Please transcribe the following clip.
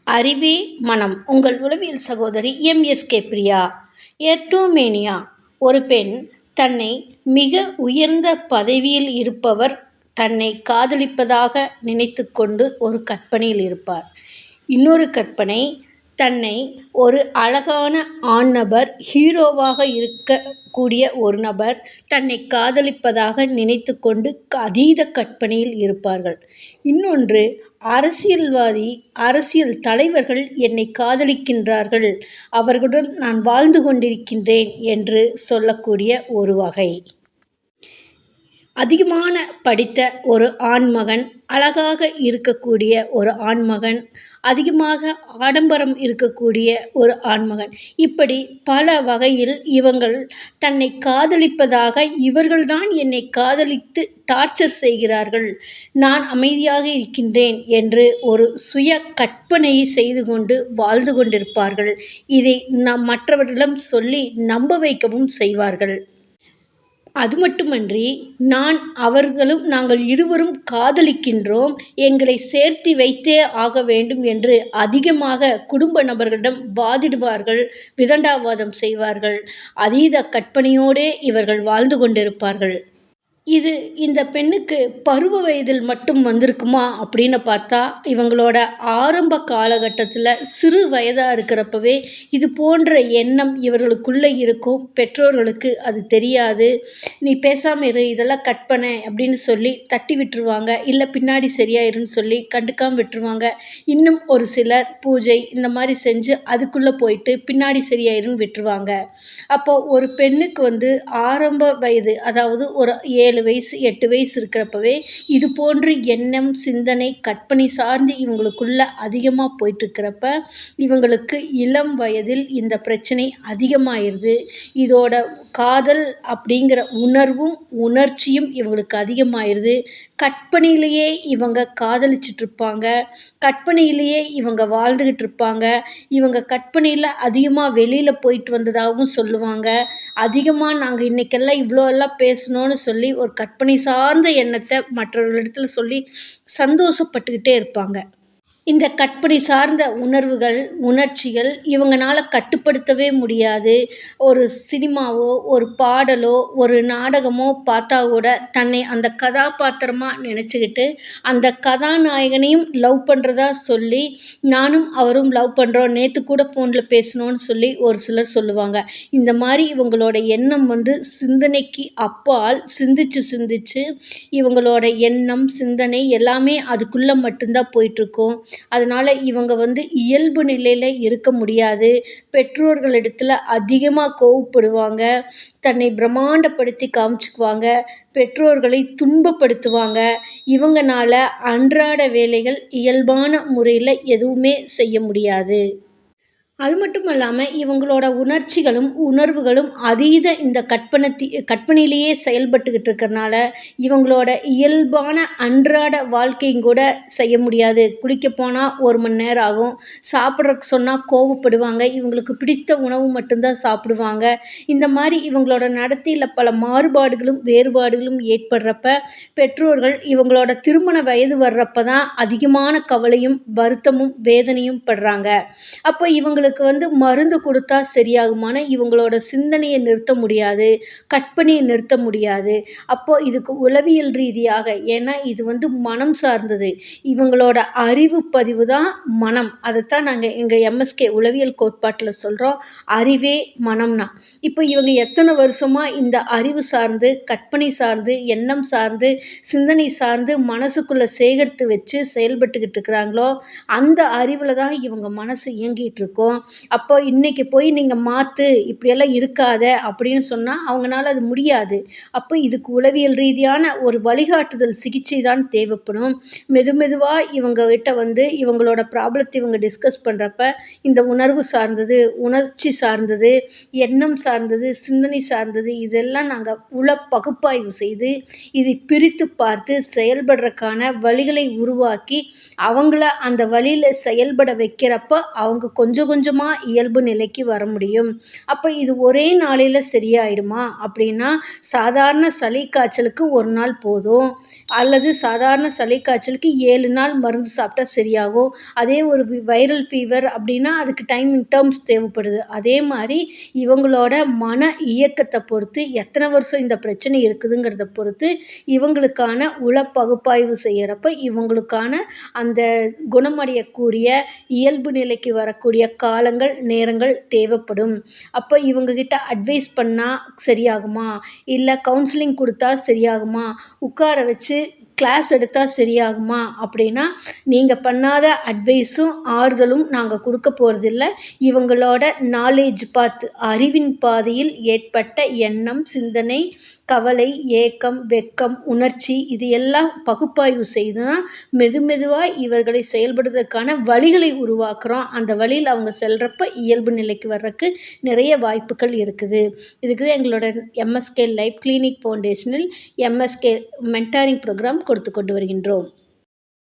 அறிவே மனம். உங்கள் உளவியல் சகோதரி எம்.எஸ்.கே. பிரியா. எர்டோமேனியா. ஒரு பெண் தன்னை மிக உயர்ந்த பதவியில் இருப்பவர் தன்னை காதலிப்பதாக நினைத்துக்கொண்டு ஒரு கற்பனையில் இருப்பார். இன்னொரு கற்பனை, தன்னை ஒரு அழகான ஆண் நபர், ஹீரோவாக இருக்கக்கூடிய ஒரு நபர் தன்னை காதலிப்பதாக நினைத்துக்கொண்டு அதீத கற்பனையில் இருப்பார்கள். இன்னொன்று, அரசியல்வாதி, அரசியல் தலைவர்கள் என்னை காதலிக்கின்றார்கள், அவர்களுடன் நான் வாழ்ந்து கொண்டிருக்கின்றேன் என்று சொல்லக்கூடிய ஒரு வகை. அதிகமான படித்த ஒரு ஆண்மகன், அழகாக இருக்கக்கூடிய ஒரு ஆண்மகன், அதிகமாக ஆடம்பரம் இருக்கக்கூடிய ஒரு ஆண்மகன், இப்படி பல வகையில் இவங்கள் தன்னை காதலிப்பதாக, இவர்கள்தான் என்னை காதலித்து டார்ச்சர் செய்கிறார்கள், நான் அமைதியாக இருக்கின்றேன் என்று ஒரு சுய கற்பனையை செய்து கொண்டு வாழ்ந்து கொண்டிருப்பார்கள். இதை மற்றவர்களிடம் சொல்லி நம்ப வைக்கவும் செய்வார்கள். அது மட்டுமன்றி, நாங்கள் இருவரும் காதலிக்கின்றோம், எங்களை சேர்த்து வைத்தே ஆக வேண்டும் என்று அதிகமாக குடும்ப நபர்களிடம் வாதிடுவார்கள், விதண்டாவாதம் செய்வார்கள். அதீத கற்பனையோடே இவர்கள் வாழ்ந்து கொண்டிருப்பார்கள். இது இந்த பெண்ணுக்கு பருவ வயதில் மட்டும் வந்திருக்குமா அப்படின்னு பார்த்தா, இவங்களோட ஆரம்ப காலகட்டத்தில் சிறு வயதாக இருக்கிறப்பவே இது போன்ற எண்ணம் இவர்களுக்குள்ளே இருக்கும். பெற்றோர்களுக்கு அது தெரியாது. நீ பேசாமல் இரு, இதெல்லாம் கற்பனை அப்படின்னு சொல்லி தட்டி விட்டுருவாங்க. இல்லை பின்னாடி சரியாயிருன்னு சொல்லி கண்டுக்காமல் விட்டுருவாங்க. இன்னும் ஒரு சிலர் பூஜை இந்த மாதிரி செஞ்சு அதுக்குள்ளே போயிட்டு பின்னாடி சரியாயிருன்னு விட்டுருவாங்க. அப்போ ஒரு பெண்ணுக்கு ஆரம்ப வயது, அதாவது ஒரு 7 வயசு 8 வயசு இருக்கிறப்பவே இது போன்று எண்ணம், சிந்தனை, கற்பனை சார்ந்து இவங்களுக்குள்ள அதிகமாக போயிட்டுருக்கிறப்ப, இவங்களுக்கு இளம் வயதில் இந்த பிரச்சனை அதிகமாயிருது. இதோட காதல் அப்படிங்கிற உணர்வும் உணர்ச்சியும் இவங்களுக்கு அதிகமாயிருது. கற்பனையிலேயே இவங்க காதலிச்சிட்டு இருப்பாங்க, கற்பனையிலேயே இவங்க வாழ்ந்துக்கிட்டு இருப்பாங்க. இவங்க கற்பனையில் அதிகமாக வெளியில் போயிட்டு வந்ததாகவும் சொல்லுவாங்க. அதிகமாக நாங்கள் இன்றைக்கெல்லாம் இவ்வளோ எல்லாம் பேசணும்னு சொல்லி ஒரு கற்பனை சார்ந்த எண்ணத்தை மற்றவர்களிடத்தில் சொல்லி சந்தோஷப்பட்டுக்கிட்டே இருப்பாங்க. இந்த கற்பனை சார்ந்த உணர்வுகள், உணர்ச்சிகள் இவங்களால கட்டுப்படுத்தவே முடியாது. ஒரு சினிமாவோ, ஒரு பாடலோ, ஒரு நாடகமோ பார்த்தா கூட தன்னை அந்த கதாபாத்திரமாக நினச்சிக்கிட்டு அந்த கதாநாயகனையும் லவ் பண்ணுறதா சொல்லி, நானும் அவரும் லவ் பண்ணுறோம், நேற்று கூட ஃபோனில் பேசணும்னு சொல்லி ஒரு சிலர் சொல்லுவாங்க. இந்த மாதிரி இவங்களோட எண்ணம் சிந்தனைக்கு அப்பால் சிந்திச்சு சிந்திச்சு இவங்களோட எண்ணம், சிந்தனை எல்லாமே அதுக்குள்ளே மட்டும்தான் போயிட்டுருக்கும். அதனால் இவங்க இயல்பு நிலையில் இருக்க முடியாது. பெற்றோர்களிடத்தில் அதிகமாக கோவப்படுவாங்க, தன்னை பிரம்மாண்டப்படுத்தி காமிச்சுக்குவாங்க, பெற்றோர்களை துன்பப்படுத்துவாங்க. இவங்கனால அன்றாட வேலைகள் இயல்பான முறையில் எதுவுமே செய்ய முடியாது. அது மட்டும் இல்லாமல் இவங்களோட உணர்ச்சிகளும் உணர்வுகளும் அதீத இந்த கற்பனையிலேயே செயல்பட்டுக்கிட்டு இருக்கிறனால இவங்களோட இயல்பான அன்றாட வாழ்க்கையும் கூட செய்ய முடியாது. குளிக்க போனால் 1 மணி நேரம் ஆகும், சாப்பிட்றதுக்கு சொன்னால் கோவப்படுவாங்க, இவங்களுக்கு பிடித்த உணவு மட்டும்தான் சாப்பிடுவாங்க. இந்த மாதிரி இவங்களோட நடத்தையில் பல மாறுபாடுகளும் வேறுபாடுகளும் ஏற்படுறப்ப பெற்றோர்கள் இவங்களோட திருமண வயது வர்றப்ப தான் அதிகமான கவலையும் வருத்தமும் வேதனையும் படுறாங்க. அப்போ இவங்களுக்கு மருந்து கொடுத்தா சரியாகுமான, இவங்களோட சிந்தனையை நிறுத்த முடியாது, கற்பனையை நிறுத்த முடியாது. அப்போ இதுக்கு உளவியல் ரீதியாக, ஏன்னா இது மனம் சார்ந்தது, இவங்களோட அறிவு பதிவு தான் மனம். அதைத்தான் நாங்கள் எங்கள் எம்எஸ்கே உளவியல் கோட்பாட்டில் சொல்கிறோம், அறிவே மனம்னா. இப்போ இவங்க எத்தனை வருஷமாக இந்த அறிவு சார்ந்து, கற்பனை சார்ந்து, எண்ணம் சார்ந்து, சிந்தனை சார்ந்து மனசுக்குள்ளே சேகரித்து வச்சு செயல்பட்டுக்கிட்டு இருக்கிறாங்களோ, அந்த அறிவில் தான் இவங்க மனசு இயங்கிட்டு இருக்கும். அப்போ இன்னைக்கு போய் நீங்கள் மாற்று, இப்படியெல்லாம் இருக்காத அப்படின்னு சொன்னால் அவங்களால அது முடியாது. அப்போ இதுக்கு உளவியல் ரீதியான ஒரு வழிகாட்டுதல் சிகிச்சை தான் தேவைப்படும். மெதுவாக இவங்ககிட்ட இவங்களோட ப்ராப்ளத்தை இவங்க டிஸ்கஸ் பண்ணுறப்ப இந்த உணர்வு சார்ந்தது, உணர்ச்சி சார்ந்தது, எண்ணம் சார்ந்தது, சிந்தனை சார்ந்தது, இதெல்லாம் நாங்கள் பகுப்பாய்வு செய்து இதை பிரித்து பார்த்து செயல்படுறதுக்கான வழிகளை உருவாக்கி அவங்கள அந்த வழியில் செயல்பட வைக்கிறப்ப அவங்க கொஞ்சம் கொஞ்சம் கொஞ்சமாக இயல்பு நிலைக்கு வர முடியும். அப்போ இது ஒரே நாளையில் சரியாயிடுமா அப்படின்னா, சாதாரண சளி காய்ச்சலுக்கு ஒரு நாள் போதும், அல்லது சாதாரண சளி காய்ச்சலுக்கு 7 நாள் மருந்து சாப்பிட்டா சரியாகும். அதே ஒரு வைரல் ஃபீவர் அப்படின்னா அதுக்கு டைமிங் டேர்ம்ஸ் தேவைப்படுது. அதே மாதிரி இவங்களோட மன இயக்கத்தை பொறுத்து, எத்தனை வருஷம் இந்த பிரச்சனை இருக்குதுங்கிறத பொறுத்து இவங்களுக்கான உள பகுப்பாய்வு செய்கிறப்ப இவங்களுக்கான அந்த குணமடையக்கூடிய இயல்பு நிலைக்கு வரக்கூடிய காலங்கள், நேரங்கள் தேவைப்படும். அப்போ இவங்ககிட்ட அட்வைஸ் பண்ணால் சரியாகுமா, இல்லை கவுன்சிலிங் கொடுத்தா சரியாகுமா, உட்கார வச்சு கிளாஸ் எடுத்தால் சரியாகுமா அப்படின்னா, நீங்கள் பண்ணாத அட்வைஸும் ஆறுதலும் நாங்கள் கொடுக்க போகிறதில்ல. இவங்களோட நாலேஜ் பாத், அறிவின் பாதையில் ஏற்பட்ட எண்ணம், சிந்தனை, கவலை, ஏக்கம், வெட்கம், உணர்ச்சி இது எல்லாம் பகுப்பாய்வு செய்து தான் மெதுவாக இவர்களை செயல்படுவதற்கான வழிகளை உருவாக்குறோம். அந்த வழியில் அவங்க செல்றப்ப இயல்பு நிலைக்கு வர்றதுக்கு நிறைய வாய்ப்புகள் இருக்குது. இதுக்கு எங்களோட MSK லைஃப் கிளினிக் ஃபவுண்டேஷனில் MSK மென்டாரிங் ப்ரோக்ராம் கொடுத்து கொண்டு வருகின்றோம்.